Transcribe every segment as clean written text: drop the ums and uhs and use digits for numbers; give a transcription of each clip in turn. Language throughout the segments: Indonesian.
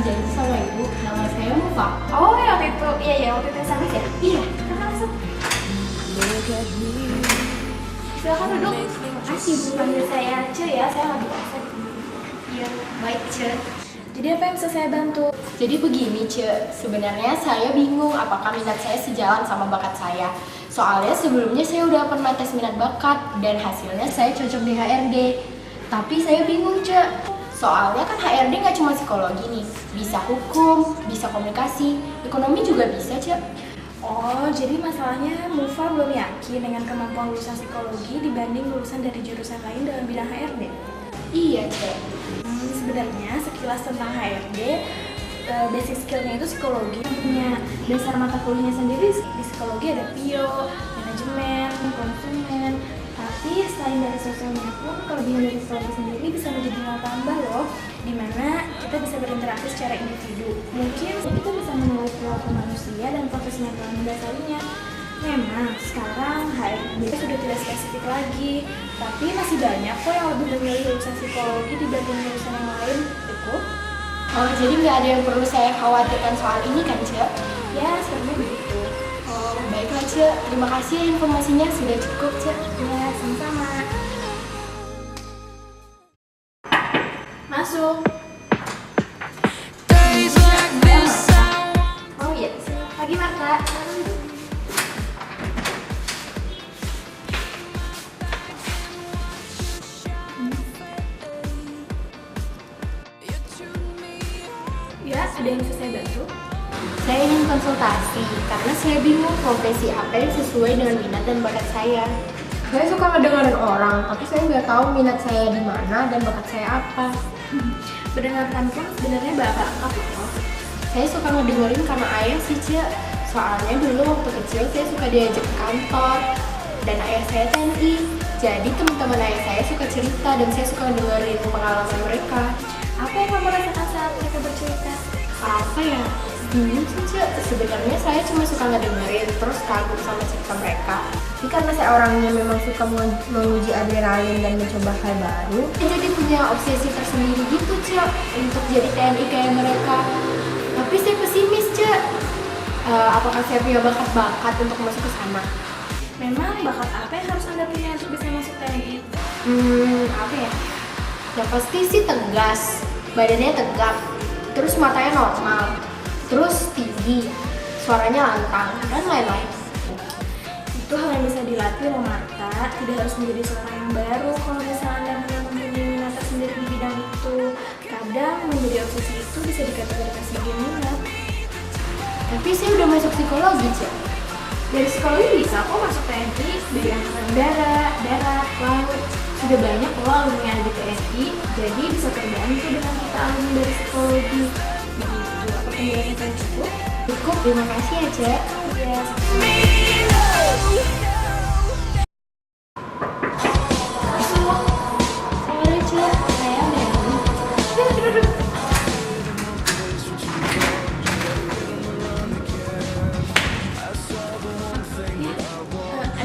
janji sama ibu, nama saya Mufa. Oh ya waktu itu, iya waktu itu SMS ya? Iya. Kakak masuk. Silakan duduk. Makasih Bu. Panggil saya Ce ya, saya lagi biasa. Iya, baik Ce. Jadi apa yang bisa saya bantu? Jadi begini Ce, sebenarnya saya bingung apakah minat saya sejalan sama bakat saya. Soalnya sebelumnya saya udah pernah tes minat bakat dan hasilnya saya cocok di HRD. Tapi saya bingung Ce, soalnya kan HRD nggak cuma psikologi nih, bisa hukum, bisa komunikasi, ekonomi juga bisa Ce. Oh, jadi masalahnya Mufa belum yakin dengan kemampuan lulusan psikologi dibanding lulusan dari jurusan lain dalam bidang HRD? Iya Ce. Sebenarnya sekilas tentang HRD, basic skillnya itu psikologi. Punya dasar mata kuliahnya sendiri di psikologi ada PIO, manajemen, konsumen. Tapi selain dari sosialnya pun, kelebihan dari psikologi sendiri bisa menjadi nilai tambah loh, dimana kita bisa berinteraksi secara individu. Mungkin kita bisa menulis perilaku manusia dan proses mental yang mendasarinya. Memang sekarang HRD sudah tidak spesifik lagi, tapi masih banyak kok yang lebih memilih lulusan psikologi dibanding jurusan yang lain. Cukup? Oh, jadi nggak ada yang perlu saya khawatirkan soal ini kan Ce? Ya, sebenarnya begitu. Oh, baiklah Ce, terima kasih informasinya sudah cukup Ce. Ya, sama-sama. Masuk. Oh iya, pagi Marta. Ya, ada yang bisa saya bantu? Saya ingin konsultasi karena saya bingung profesi apa yang sesuai dengan minat dan bakat saya. Saya suka ngedengerin orang, tapi saya nggak tahu minat saya di mana dan bakat saya apa. Berdasarkan pun sebenarnya bapak apa loh? Saya suka ngedengerin karena ayah sih Ce. Soalnya dulu waktu kecil saya suka diajak ke kantor dan ayah saya TNI. Jadi teman-teman ayah saya suka cerita dan saya suka dengerin pengalaman mereka. Apa yang kamu rasakan saat mereka bercerita? Apa ya? Bingung sih Ce, sebenarnya saya cuma suka ngedengerin terus kagum sama cerita mereka. Tapi karena saya orangnya memang suka menguji adrenalin dan mencoba hal baru, saya jadi punya obsesi tersendiri gitu Ce, untuk jadi TNI kayak mereka. Tapi saya pesimis Ce, apakah saya punya bakat-bakat untuk masuk ke sana? Memang bakat apa yang harus Anda punya untuk bisa masuk TNI? Apa ya? Yang pasti sih tegas, badannya tegap, terus matanya normal, terus tinggi, suaranya lantang, dan lain-lain. Itu hal yang bisa dilatih loh Marta, tidak harus menjadi seorang yang baru kalau misalnya Anda memang mempunyai minat tersendiri di bidang itu. Kadang menjadi obsesi itu bisa dikategorikan sebagai minat. Tapi saya udah masuk psikologi, Ce. Dari psikologi bisa kok masuk TNI, dari angkatan udara, darat, laut. Sudah banyak loh alumni yang ada di TNI, jadi bisa terbantu dengan kita alumni dari psikologi. Begitu, apa penjelasannya saya cukup? Cukup, terima kasih ya Ce. Ya, Sorry Ce, saya Mary.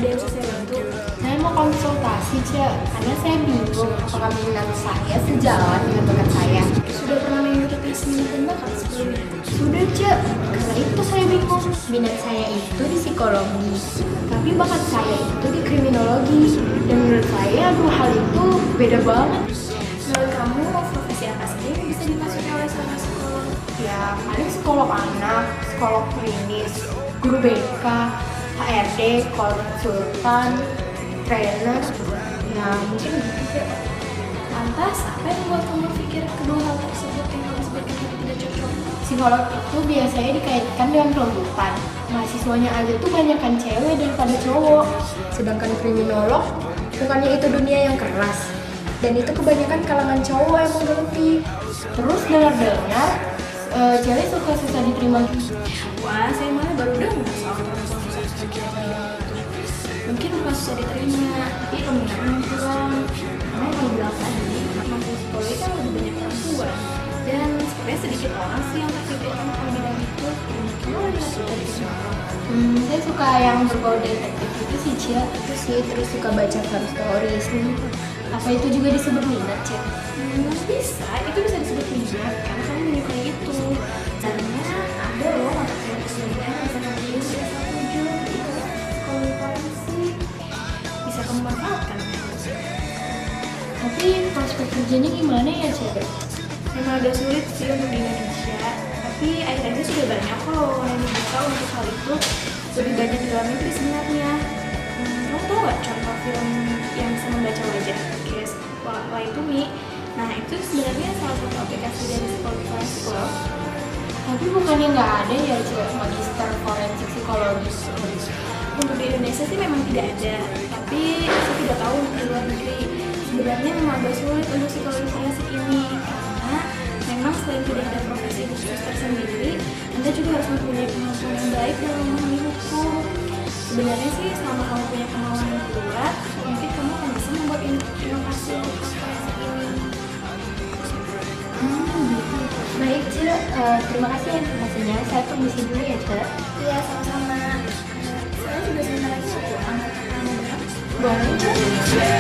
ada yang bisa saya bantu? Saya mau konsultasi Ce, karena saya bingung apakah minat saya sejalan dengan bakat saya. Sudah pernah mengikuti tes minat dan bakat sebelumnya? Sudah Ce, karena itu saya bingung. Minat saya itu di psikologi, tapi bakat saya itu di kriminologi. Dan menurut saya dua hal itu beda banget. Menurut kamu, profesi apa sih yang bisa dimasuki oleh seorang psikolog? Ya paling psikolog anak, psikolog klinis, guru BK, HRD, konsultan, trainer. Ya mungkin gitu sih. Lantas, apa yang membuat kamu pikir kedua hal tersebut yang kamu sebutkan tadi tidak cocok? Psikolog itu biasanya dikaitkan dengan kelompokan. Mahasiswanya aja tuh banyakan cewek daripada cowok. Sedangkan kriminolog, bukannya itu dunia yang keras. Dan itu kebanyakan kalangan cowok yang menggeluti. Terus dengar-dengar, cewek suka susah diterima. Wah, saya malah baru dengar soal perempuan susah diterima. Mungkin bukan susah diterima, tapi peminatnya yang kurang. Karena kalau bilang tadi, mahasiswa psikologi kan lebih banyak perempuan. Dan seperti sebenarnya sedikit orang sih yang terpikirkan ke bidang itu. Gimana nih dari Saya suka yang berbau detektif itu sih Cia, itu sih, terus suka baca cover stories. Apa itu juga disebut minat Cia? Bisa, itu bisa disebut minat karena kamu menyukai itu. Caranya ada loh mata kuliah yang bisa kamu pilih pada saat tujuh itu psikologi forensik, bisa kamu manfaatkan. Tapi prospek kerjanya gimana ya Cia? Memang agak sulit sih untuk di Indonesia, tapi akhir-akhir ini sudah banyak kok lowongan yang dibuka untuk hal itu, lebih banyak di dalam negeri sebenarnya. Kamu tahu nggak contoh film yang bisa membaca wajah, kayak Lie to Me? Nah itu sebenarnya salah satu aplikasi dari psikologi forensik loh. Tapi bukannya nggak ada ya Cia, magister forensik psikologi? Untuk di Indonesia sih memang tidak ada, tapi saya tidak tahu untuk di luar negeri. Sebenarnya memang agak sulit untuk psikologi forensik ini, karena memang selain tidak ada profesi khusus tersendiri, Anda juga harus mempunyai kemampuan yang baik dalam memahami hukum. Sebenarnya sih selama kamu punya kemauan yang kuat, mungkin kamu akan bisa membuat inovasi untuk forensik ini. Gitu. Baik Cia, terima kasih ya informasinya. Saya permisi dulu ya Cia. Iya, sama-sama. Saya juga sebentar lagi mau pulang. Mau berangkat? Boleh Cia.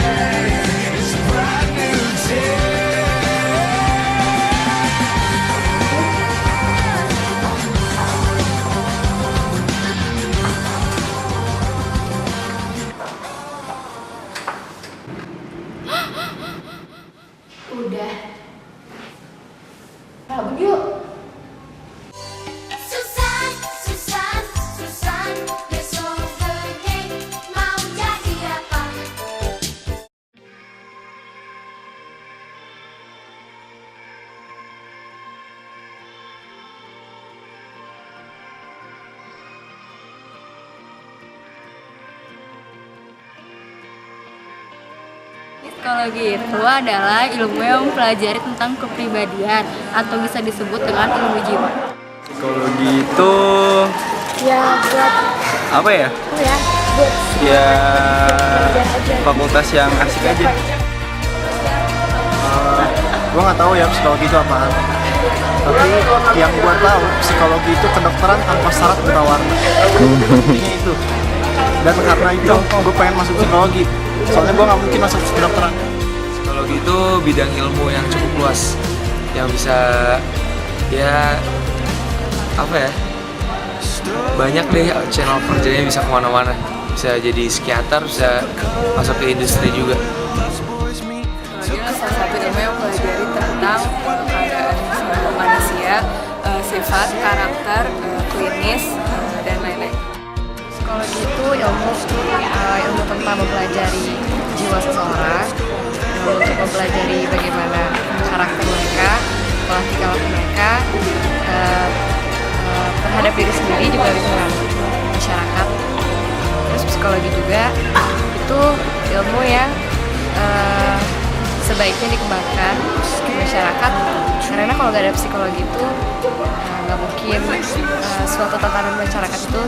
Udah. Cabut yuk. Susan, Susan, Susan, besok gede mau jadi apa? Psikologi itu adalah ilmu yang mempelajari tentang kepribadian atau bisa disebut dengan ilmu jiwa. Psikologi itu Ya buat apa ya? buat Ya fakultas yang asik aja. Gue nggak tahu ya psikologi itu apaan. Tapi yang gue tahu psikologi itu kedokteran tanpa syarat buta warna. Intinya itu. Dan karena itu gue pengen masuk psikologi. Soalnya gue nggak mungkin masuk kedokteran. Psikologi itu bidang ilmu yang cukup luas, yang bisa ya apa ya, banyak deh channel kerjanya, bisa kemana-mana, bisa jadi psikiater, bisa masuk ke industri juga. Psikologi adalah salah satu ilmu yang mempelajari tentang keadaan sebuah manusia, sifat, karakter, klinis, dan lain-lain. Psikologi itu ilmu tentang mempelajari jiwa seseorang, ilmu untuk mempelajari bagaimana karakter mereka, pola tingkah laku mereka terhadap diri sendiri juga lingkungan masyarakat. Terus psikologi juga itu ilmu yang sebaiknya dikembangkan ke masyarakat, karena kalau nggak ada psikologi itu nggak mungkin suatu tatanan masyarakat itu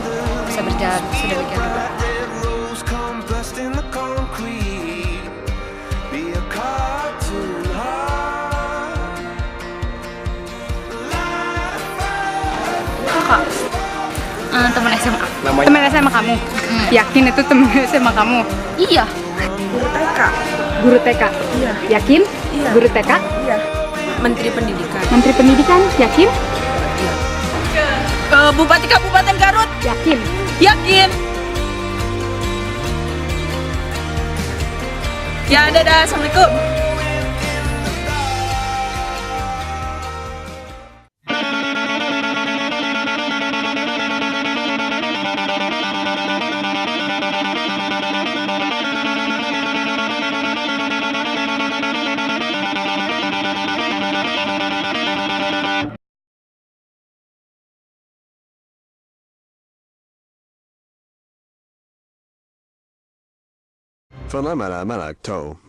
bisa berjalan sedemikian rupa. Kakak, teman SMA. Teman SMA kamu? Yakin itu teman SMA kamu? Iya. Guru TK? Iya. Yakin? Iya. Guru TK? Iya. Menteri Pendidikan. Menteri Pendidikan? Yakin? Bupati Kabupaten Garut. Yakin? Yakin. Ya, dadah. Assalamualaikum. Fenomena Malakto.